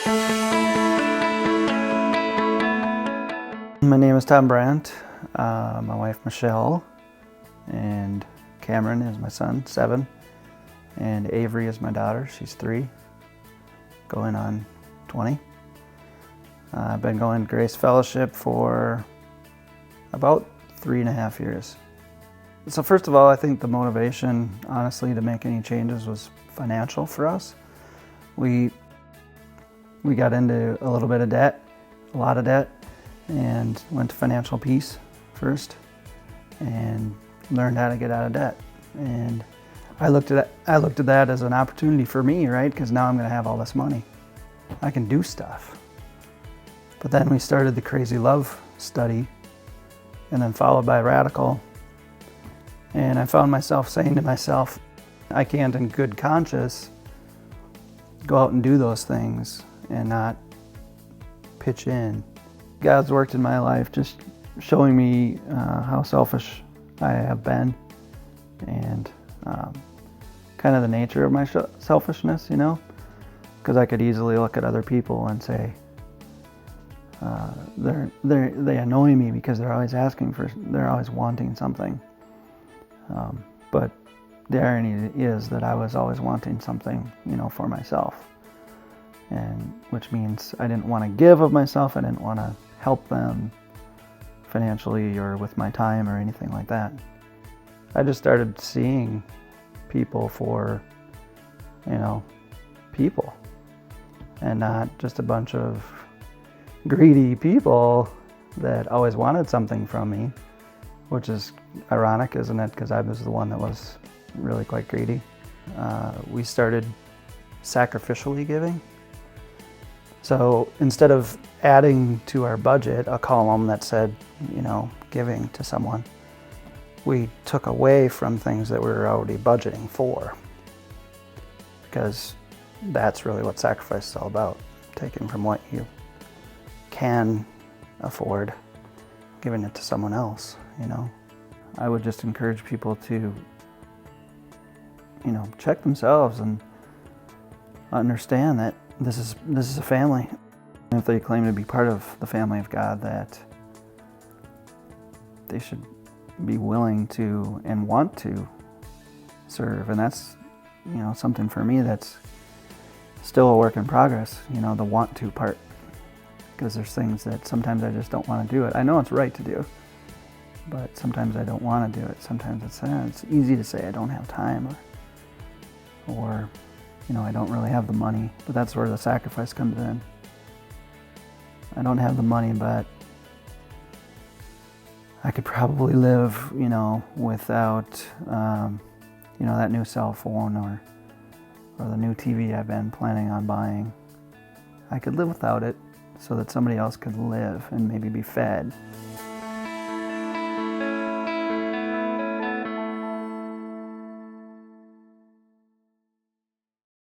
My name is Tom Brant, my wife Michelle, and Cameron is my son, 7, and Avery is my daughter, she's 3, going on 20. I've been going to Grace Fellowship for about 3.5 years. So first of all, I think the motivation, honestly, to make any changes was financial for us. We got into a little bit of debt, a lot of debt, and went to financial peace first and learned how to get out of debt. And I looked at that as an opportunity for me, right? Because now I'm going to have all this money. I can do stuff. But then we started the Crazy Love study, and then followed by Radical. And I found myself saying to myself, I can't in good conscience go out and do those things and not pitch in. God's worked in my life just showing me how selfish I have been, and kind of the nature of my selfishness, you know, because I could easily look at other people and say they annoy me because they're always they're always wanting something. But the irony is that I was always wanting something, you know, for myself, and which means I didn't want to give of myself. I didn't want to help them financially or with my time or anything like that. I just started seeing people for, you know, people, and not just a bunch of greedy people that always wanted something from me, which is ironic, isn't it? Because I was the one that was really quite greedy. We started sacrificially giving. So instead of adding to our budget a column that said, you know, giving to someone, we took away from things that we were already budgeting for. Because that's really what sacrifice is all about. Taking from what you can afford, giving it to someone else, you know. I would just encourage people to, you know, check themselves and understand that this is a family. If they claim to be part of the family of God, that they should be willing to and want to serve. And that's, you know, something for me that's still a work in progress, you know, the want to part. Because there's things that sometimes I just don't want to do it. I know it's right to do, but sometimes I don't want to do it. Sometimes it's easy to say I don't have time, or you know, I don't really have the money. But that's where the sacrifice comes in. I don't have the money, but I could probably live, you know, without, you know, that new cell phone or the new TV I've been planning on buying. I could live without it so that somebody else could live and maybe be fed.